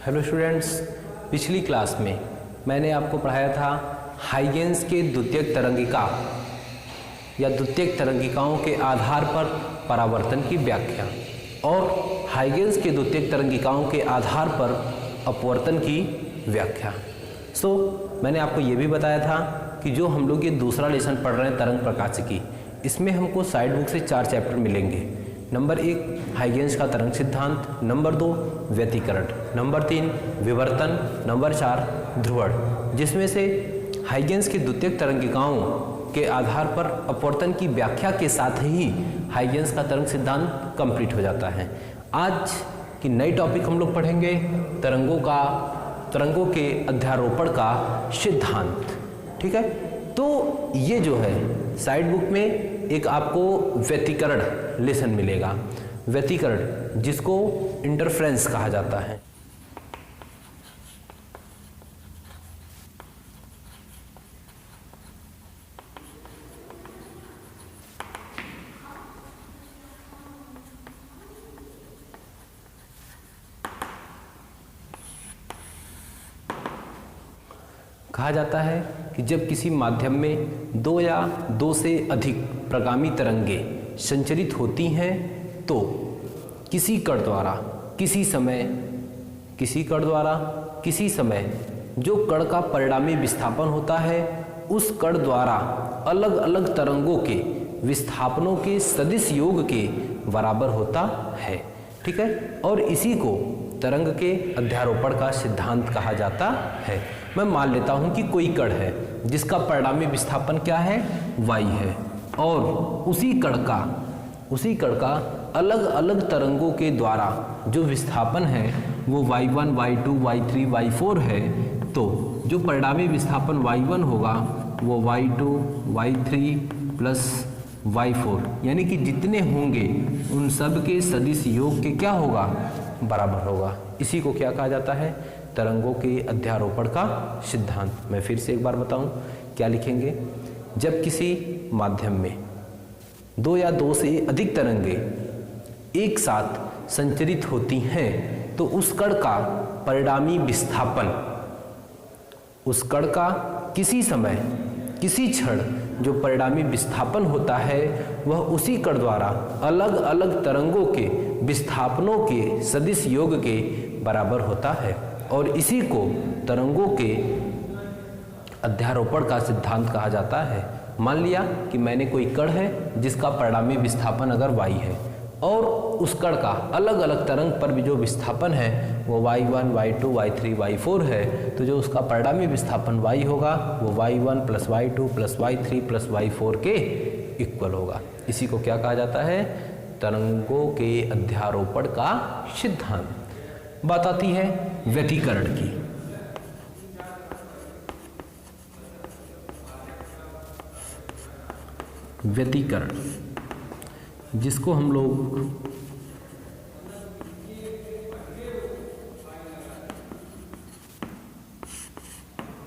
Hello students, पिछली class में मैंने आपको पढ़ाया था हाइगेंस के द्वितीयक तरंगिका या द्वितीयक तरंगिकाओं के आधार पर परावर्तन की व्याख्या और हाइगेंस के द्वितीयक तरंगिकाओं के आधार पर अपवर्तन की व्याख्या। मैंने आपको ये भी बताया था कि जो हम लोग ये दूसरा लेसन पढ़ रहे हैं तरंग प्रकाशिकी, इसमें हमको साइड बुक से 4 चैप्टर मिलेंगे। नंबर 1 हाइगेंस का तरंग सिद्धांत, नंबर 2 व्यतिकरण, नंबर 3 विवर्तन, नंबर 4 ध्रुवण, जिसमें से हाइगेंस की द्वितीयक तरंगिकाओं के आधार पर अपवर्तन की व्याख्या के साथ ही हाइगेंस का तरंग सिद्धांत कंप्लीट हो जाता है। आज की नई टॉपिक हम लोग पढ़ेंगे तरंगों के अध्यारोपण का सिद्धांत। ठीक है, तो ये जो है साइड बुक में एक आपको व्यतिकरण लेसन मिलेगा। व्यतिकरण जिसको इंटरफ्रेंस कहा जाता है। कहा जाता है कि जब किसी माध्यम में 2 या 2 से अधिक प्रगामी तरंगें संचरित होती हैं तो किसी कण द्वारा किसी समय जो कण का परिणामी विस्थापन होता है उस कण द्वारा अलग अलग तरंगों के विस्थापनों के सदिश योग के बराबर होता है। ठीक है, और इसी को तरंग के अध्यारोपण का सिद्धांत कहा जाता है। मैं मान लेता हूं कि कोई कण है जिसका परिणामी विस्थापन क्या है, y है, और उसी कण का अलग अलग तरंगों के द्वारा जो विस्थापन है वो y1, y2, y3, y4 है। तो जो परिणामी विस्थापन y1 होगा वो y2, y3 प्लस y4 यानी कि जितने होंगे उन सब के सदिश योग के क्या होगा, बराबर होगा। इसी को क्या कहा जाता है, तरंगों के अध्यारोपण का सिद्धांत। मैं फिर से एक बार बताऊं, क्या लिखेंगे, जब किसी माध्यम में 2 या 2 से अधिक तरंगें एक साथ संचरित होती हैं तो उस कण का परिणामी विस्थापन, उस कण का किसी समय किसी क्षण जो परिणामी विस्थापन होता है वह उसी कण द्वारा अलग अलग तरंगों के विस्थापनों के सदिश योग के बराबर होता है, और इसी को तरंगों के अध्यारोपण का सिद्धांत कहा जाता है। मान लिया कि मैंने कोई कण है जिसका परिणामी विस्थापन अगर y है और उस कण का अलग अलग तरंग पर भी जो विस्थापन है वो y1, y2, y3, y4 है, तो जो उसका परिणामी विस्थापन y होगा वो y1 plus y2 plus y3 plus y4 के इक्वल होगा। इसी को क्या कहा जाता है, तरंगों के अध्यारोपण का सिद्धांत। बात आती है व्यतिकरण की। व्यतिकरण जिसको हम लोग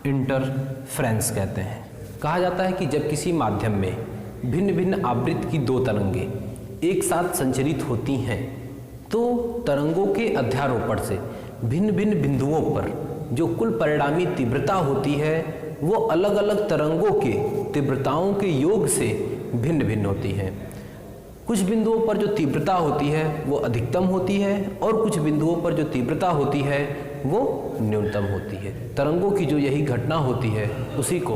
इंटरफ्रेंस कहते हैं। कहा जाता है कि जब किसी माध्यम में भिन्न भिन्न आवृत्ति की 2 तरंगें एक साथ संचरित होती हैं तो तरंगों के अध्यारोपण से भिन्न भिन्न बिंदुओं पर जो कुल परिणामी तीव्रता होती है वो अलग अलग तरंगों के तीव्रताओं के योग से भिन्न भिन्न होती है। कुछ बिंदुओं पर जो तीव्रता होती है वो अधिकतम होती है और कुछ बिंदुओं पर जो तीव्रता होती है वो न्यूनतम होती है। तरंगों की जो यही घटना होती है उसी को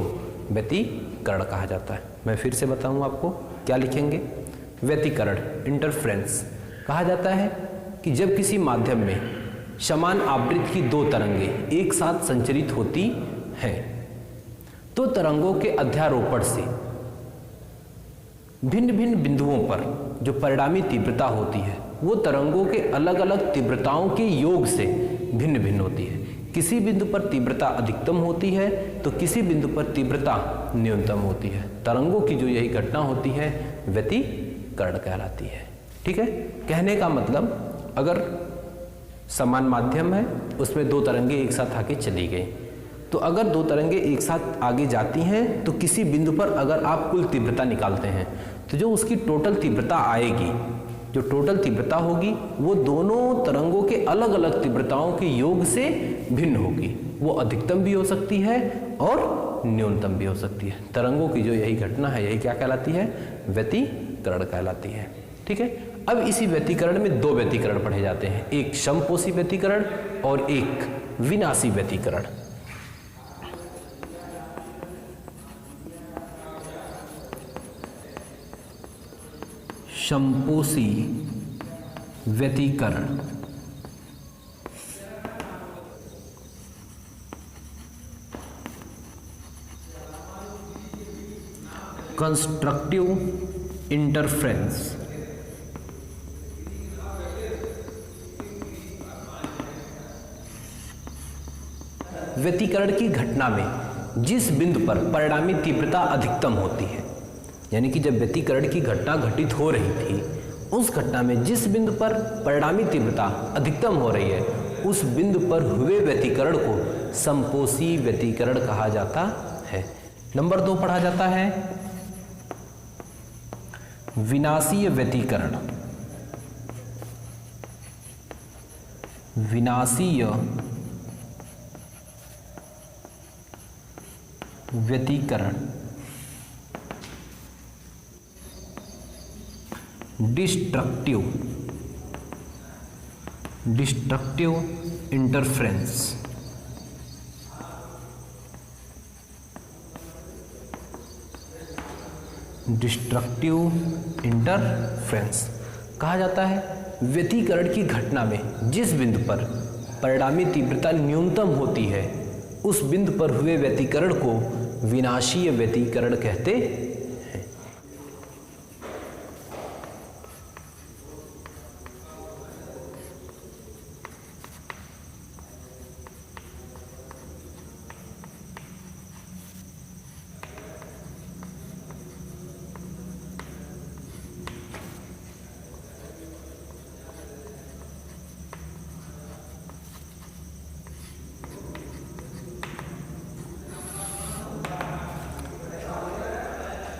व्यतिकरण कहा जाता है। मैं फिर से बताऊं आपको, क्या लिखेंगे, व्यतिकरण इंटरफ्रेंस कहा जाता है कि जब किसी माध्यम में समान आवृत्ति की 2 तरंगें एक साथ संचरित होती हैं तो तरंगों के अध्यारोपण से भिन्न भिन्न बिंदुओं पर जो परिणामी तीव्रता होती है वो तरंगों के अलग अलग तीव्रताओं के योग से भिन्न भिन्न होती है। किसी बिंदु पर तीव्रता अधिकतम होती है तो किसी बिंदु पर तीव्रता न्यूनतम होती है। तरंगों की जो यही घटना होती है व्यतिकरण कहलाती है। ठीक है, कहने का मतलब अगर समान माध्यम है उसमें 2 तरंगें एक साथ आके चली गई, तो अगर 2 तरंगें एक साथ आगे जाती हैं तो किसी बिंदु पर अगर आप कुल तीव्रता निकालते हैं तो जो उसकी टोटल तीव्रता आएगी जो टोटल तीव्रता होगी वो दोनों तरंगों के अलग अलग तीव्रताओं के योग से भिन्न होगी। वो अधिकतम भी हो सकती है और न्यूनतम भी हो सकती है। तरंगों की जो यही घटना है, यही क्या कहलाती है? व्यतिकरण कहलाती है। ठीक है। अब इसी व्यतिकरण में दो व्यतिकरण पढ़े जाते हैं, एक समपोषी व्यतिकरण और एक विनाशी व्यतिकरण। समपोषी व्यतिकरण कंस्ट्रक्टिव इंटरफ्रेंस। व्यतिकरण की घटना में जिस बिंदु पर परिणामी तीव्रता अधिकतम होती है, यानी कि जब व्यतिकरण की घटना घटित हो रही थी, उस घटना में जिस बिंदु पर परिणामी तीव्रता अधिकतम हो रही है, उस बिंदु पर हुए व्यतिकरण को समपोषी व्यतिकरण कहा जाता है। नंबर 2 पढ़ा जाता है विनाशीय व्यतिकरण। विनाशीय व्यतिकरण डिस्ट्रक्टिव इंटरफ्रेंस। डिस्ट्रक्टिव इंटरफ्रेंस कहा जाता है व्यतिकरण की घटना में जिस बिंदु पर परिणामी तीव्रता न्यूनतम होती है, उस बिंदु पर हुए व्यतिकरण को विनाशीय व्यतिकरण कहते हैं।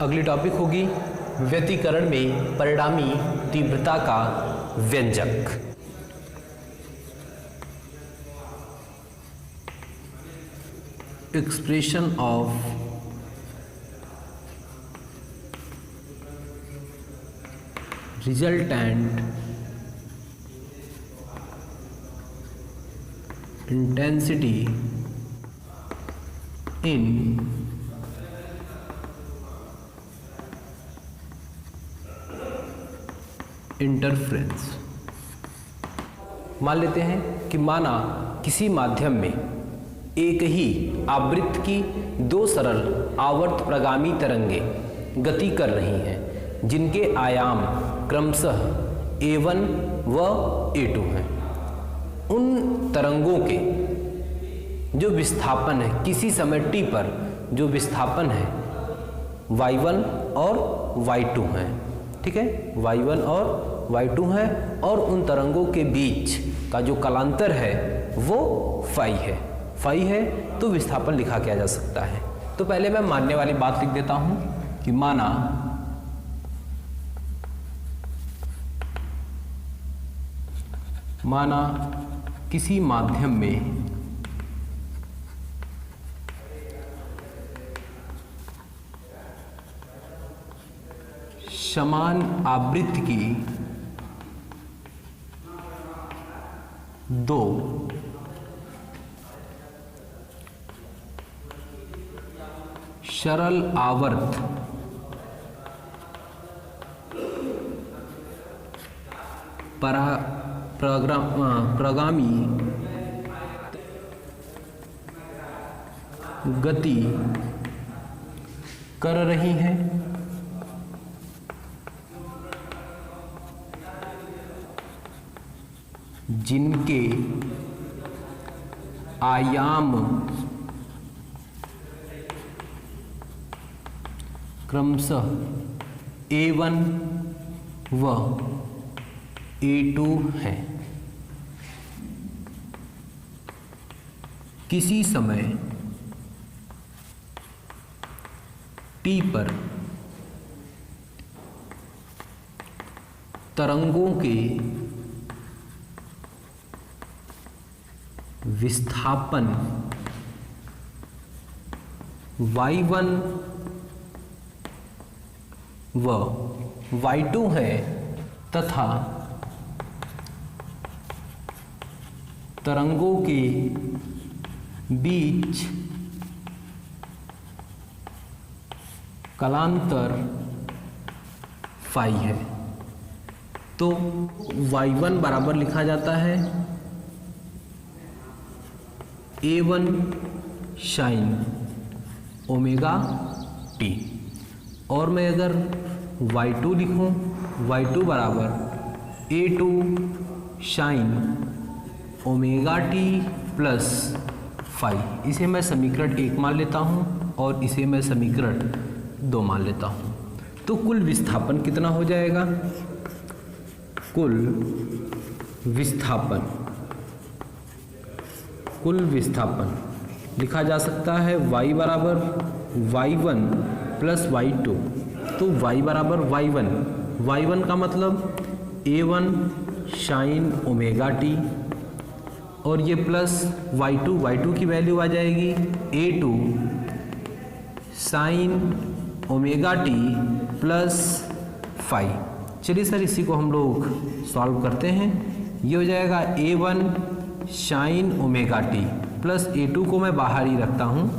अगली टॉपिक होगी व्यतिकरण में परिणामी तीव्रता का व्यंजक। Expression of resultant intensity in interference. मान लेते हैं कि माना किसी माध्यम में एक ही आवृत्ति की दो सरल आवर्त प्रगामी तरंगें गति कर रही हैं, जिनके आयाम क्रमशः A1 व A2 हैं। उन तरंगों के जो विस्थापन है किसी समय t पर, जो विस्थापन है y1 और y2 हैं। ठीक है, y1 और y2 है, और उन तरंगों के बीच का जो कालांतर है वो फाई है। फाई है तो विस्थापन लिखा किया जा सकता है। तो पहले मैं मानने वाली बात लिख देता हूं कि माना किसी माध्यम में समान आवृत्ति की दो सरल आवर्त प्रगामी गति कर रही हैं, जिनके आयाम क्रमशः A1 व A2 है। किसी समय t पर तरंगों के विस्थापन y1 व y2 है तथा तरंगों के बीच कलांतर फाई है, तो y1 बराबर लिखा जाता है A1 साइन ओमेगा टी, और मैं अगर y2 लिखूं, y2 बराबर A2 sine omega T plus five. इसे मैं समीकरण 1 मान लेता हूं और इसे मैं समीकरण 2 मान लेता हूं। तो कुल विस्थापन कितना हो जाएगा? कुल विस्थापन लिखा जा सकता है y बराबर y1 प्लस y2। तो y बराबर y1 का मतलब A1 साइन ओमेगा टी, और ये प्लस y2 की वैल्यू आ जाएगी A2 sine omega T plus five. चलिए सर इसी को हम लोग सॉल्व करते हैं। ये हो जाएगा A1 sine omega T plus A2 को मैं बाहर ही रखता हूँ,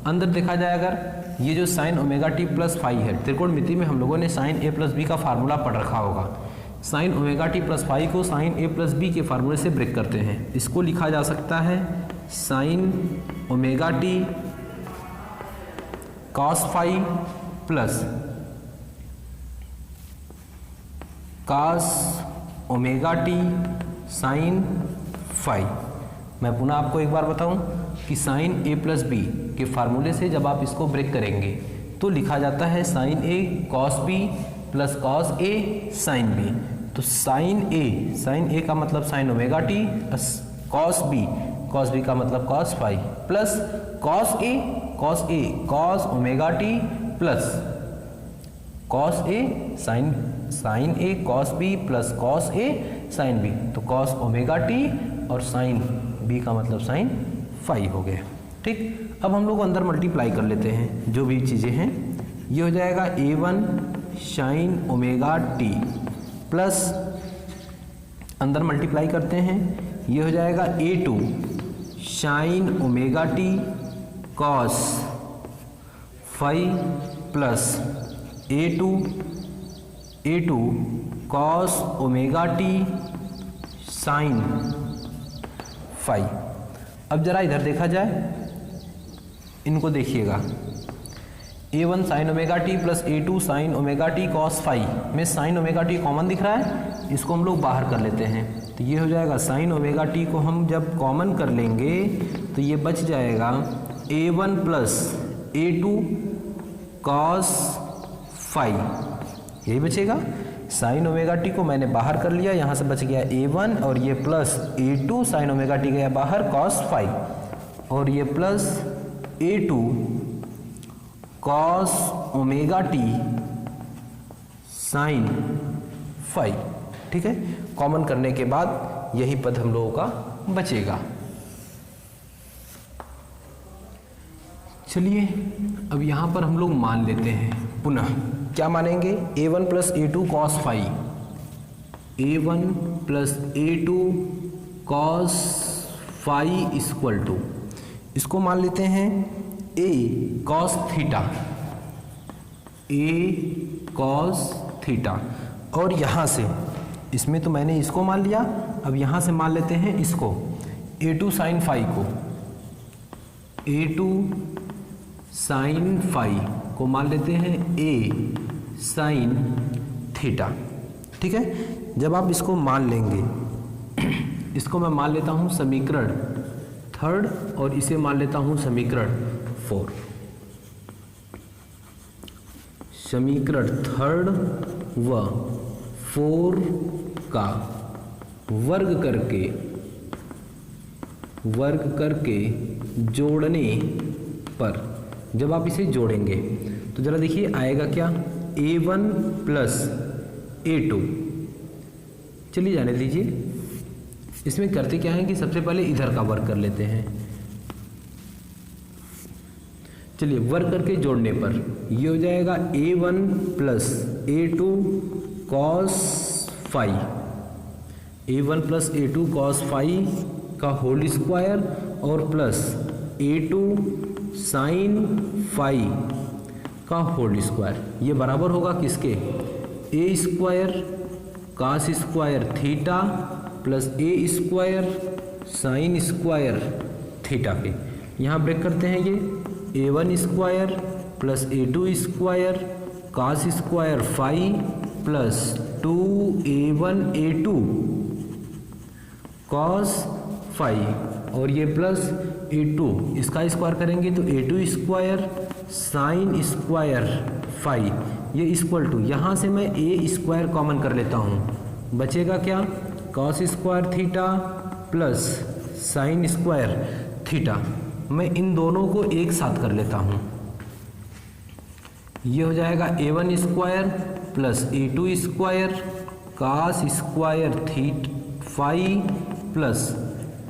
अंदर देखा जाए अगर ये जो sign omega T plus five है, त्रिकोणमिति में हम लोगों ने साइन ए प्लस बी का फार्मूला पढ़ रखा होगा। Sign omega T plus five को साइन ए प्लस बी के फार्मूले से ब्रेक करते हैं। इसको लिखा जा सकता है sine omega T cos five plus cos omega t sine five. मैं पुनः आपको एक बार बताऊं कि साइन ए प्लस बी के फार्मूले से जब आप इसको ब्रेक करेंगे तो लिखा जाता है sine A cos B plus cos A sine B. तो साइन ए का मतलब sine omega T, cos B का मतलब cos five, plus cos A cos omega T plus cos A sine A cos B plus cos A sine B. तो cos omega T और sine B का मतलब sign five हो गया। ठीक, अब हम लोग अंदर मल्टीप्लाई कर लेते हैं जो भी चीज़ें हैं। ये हो जाएगा A1 sine omega T plus अंदर मल्टीप्लाई करते हैं, ये हो जाएगा A2 sine omega T cos five plus A2 cos omega t sine five. अब जरा इधर देखा जाए, इनको देखिएगा A1 sine omega T plus A2 sine omega T cos five में साइन ओमेगा टी कॉमन दिख रहा है, इसको हम लोग बाहर कर लेते हैं। तो ये हो जाएगा साइन ओमेगा टी को हम जब कॉमन कर लेंगे तो ये बच जाएगा A1 plus A2 cos five, यही बचेगा। साइन ओमेगा टी को मैंने बाहर कर लिया, यहाँ से बच गया A1 और ये plus A2 sine omega T गया बाहर कॉस फाइव, और ये plus A2 cos omega t sine five. ठीक है, कॉमन करने के बाद यही पद हम लोगों का बचेगा। चलिए अब यहाँ पर हम लोग मान लेते हैं पुनः, क्या मानेंगे? A1 plus A2 cos five, A1 plus A2 cos five equal to, इसको मान लेते हैं A कॉस थीटा, और यहाँ से इसमें तो मैंने इसको मान लिया, अब यहाँ से मान लेते हैं इसको A2 साइन फाइव को, A2 साइन फाइव को मान लेते हैं A साइन थीटा। ठीक है, जब आप इसको मान लेंगे, इसको मैं मान लेता हूँ समीकरण 3 और इसे मान लेता हूँ समीकरण 4। समीकरण 3 व 4 का वर्ग करके जोड़ने पर, जब आप इसे जोड़ेंगे तो जरा देखिए आएगा क्या? A1 प्लस A2 चलिए जाने दीजिए। इसमें करते क्या है कि सबसे पहले इधर का वर्क कर लेते हैं। चलिए वर्क करके जोड़ने पर ये हो जाएगा a1 plus a2 cos phi, a1 plus a2 cos phi का होल स्क्वायर और प्लस a2 साइन फाई का होल स्क्वायर। ये बराबर होगा किसके, a square cos square theta plus a square sine square theta के। यहाँ ब्रेक करते हैं ये a1 square plus a2 square cos square phi plus 2a1 a2 cos phi और ये प्लस a2 इसका स्क्वायर करेंगे तो a2 square sine square phi ये इक्वल टू, यहाँ से मैं a स्क्वायर कॉमन कर लेता हूँ, बचेगा क्या cos square theta plus sine square theta. मैं इन दोनों को एक साथ कर लेता हूँ, ये हो जाएगा a1 square plus a2 square cos square theta phi plus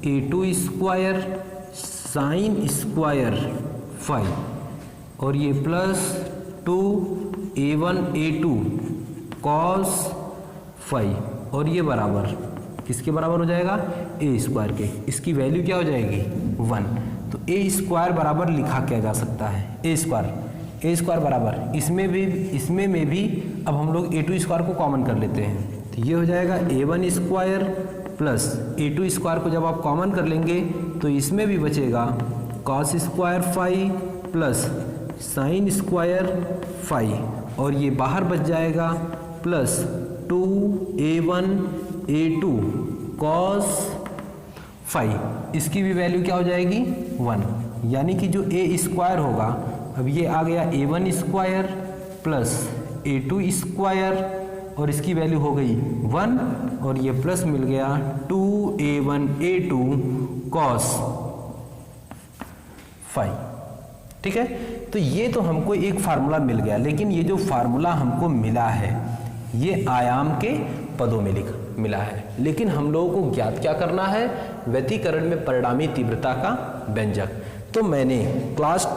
a2 square sine square phi और ये plus 2a1 a2 cos phi और ये बराबर किसके बराबर हो जाएगा a स्क्वायर के। इसकी वैल्यू क्या हो जाएगी 1। तो a स्क्वायर बराबर लिखा क्या जा सकता है a स्क्वायर बराबर इसमें में भी अब हम लोग a2 स्क्वायर को कॉमन कर लेते हैं। तो ये हो जाएगा a1 square plus a2 square को जब आप कॉमन कर लेंगे तो इसमें भी बचेगा cos square phi plus sine square phi और ये बाहर बच जाएगा plus 2a1 a2 cos phi. इसकी भी वैल्यू क्या हो जाएगी 1, यानी कि जो a स्क्वायर होगा अब ये आ गया a1 square plus a2 square और इसकी वैल्यू हो गई 1 और ये प्लस मिल गया 2a1 a2 कॉस फाई। ठीक है, तो ये तो हमको एक फार्मूला मिल गया, लेकिन ये जो फार्मूला हमको मिला है ये आयाम के पदों में मिला है, लेकिन हम लोगों को ज्ञात क्या करना है व्यतिकरण में परिणामी तीव्रता का व्यंजक। तो मैंने क्लास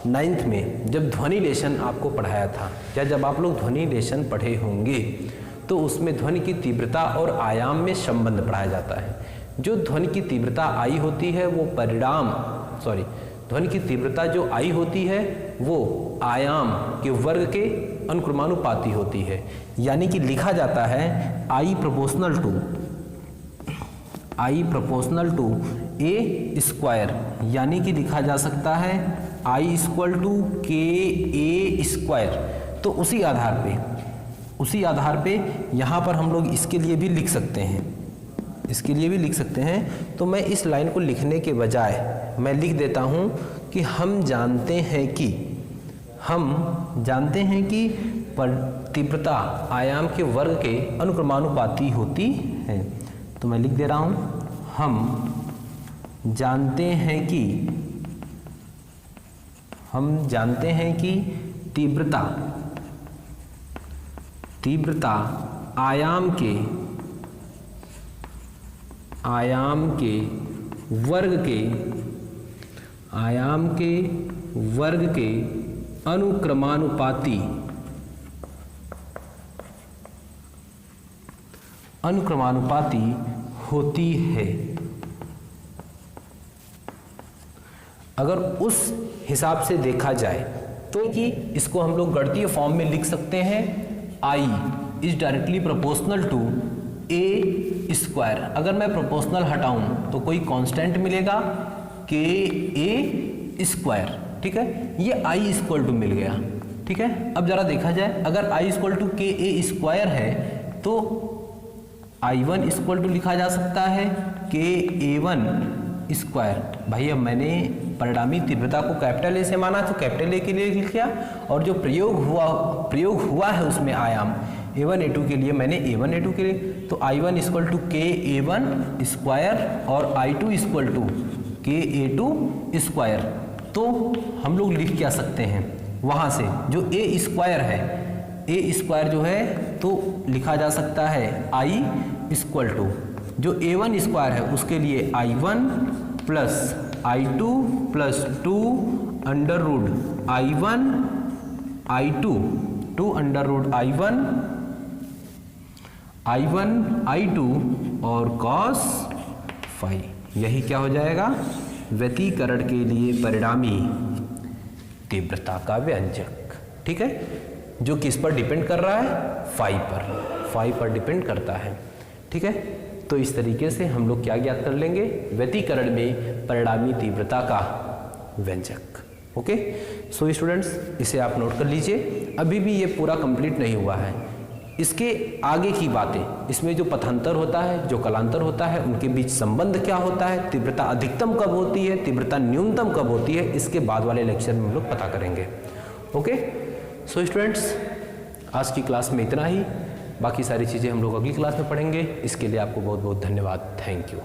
9th में जब ध्वनि लेशन आपको पढ़ाया था या जब आप लोग ध्वनि लेशन पढ़े होंगे तो उसमें ध्वनि की तीव्रता और आयाम में संबंध पढ़ाया जाता है। जो ध्वनि की तीव्रता आई होती है वो ध्वनि की तीव्रता जो आई होती है वो आयाम के वर्ग के अनुक्रमानुपाती होती है, यानी कि लिखा जाता है I proportional to a square, यानी कि लिखा जा सकता है I इक्वल टू के ए स्क्वायर। तो उसी आधार पे यहाँ पर हम लोग इसके लिए भी लिख सकते हैं। तो मैं इस लाइन को लिखने के बजाय मैं लिख देता हूँ कि हम जानते हैं कि तीव्रता आयाम के वर्ग के अनुक्रमानुपाती होती है। तो मैं लिख दे रहा हूँ हम जानते हैं कि तीव्रता आयाम के वर्ग के अनुक्रमानुपाती होती है। अगर उस हिसाब से देखा जाए तो कि इसको हम लोग गणितीय फॉर्म में लिख सकते हैं I is directly proportional to a square. अगर मैं प्रोपोर्शनल हटाऊं तो कोई कांस्टेंट मिलेगा के ए स्क्वायर। ठीक है, ये I इक्वल टू मिल गया। ठीक है, अब जरा देखा जाए अगर I इक्वल टू के ए स्क्वायर है तो I1 इक्वल टू लिखा जा सकता है के ए1 स्क्वायर। भाई अब मैंने परिणामी तीव्रता को कैपिटल ए से माना तो कैपिटल ए के लिए लिख लिया, और जो प्रयोग हुआ है उसमें आयाम a1 a2 के लिए मैंने a1 a2 के लिए, तो I1 इक्वल टू के ए1 स्क्वायर और I2 इक्वल टू के ए2 स्क्वायर। तो हम लोग लिख क्या सकते हैं वहाँ से जो a स्क्वायर है, a स्क्वायर जो है तो लिखा जा सकता है I इक्वल टू जो A1 स्क्वायर है उसके लिए I1 plus I2 plus 2 under root I1 I2 2 under root I1 I2 और cos फाई। यही क्या हो जाएगा, व्यतिकरण के लिए परिणामी तीव्रता का व्यंजक। ठीक है, जो किस पर डिपेंड कर रहा है, फाई पर डिपेंड करता है। ठीक है, तो इस तरीके से हम लोग क्या ज्ञात कर लेंगे, व्यतिकरण में परिणामी तीव्रता का व्यंजक। ओके, सो स्टूडेंट्स इसे आप नोट कर लीजिए। अभी भी ये पूरा कंप्लीट नहीं हुआ है, इसके आगे की बातें, इसमें जो पथांतर होता है, जो कलांतर होता है, उनके बीच संबंध क्या होता है, तीव्रता अधिकतम कब होती है, तीव्रता न्यूनतम कब होती है, इसके बाद वाले लेक्चर में हम लोग पता करेंगे। ओके, सो स्टूडेंट्स आज की क्लास में इतना ही, बाकी सारी चीज़ें हम लोग अगली क्लास में पढ़ेंगे। इसके लिए आपको बहुत बहुत धन्यवाद। Thank you.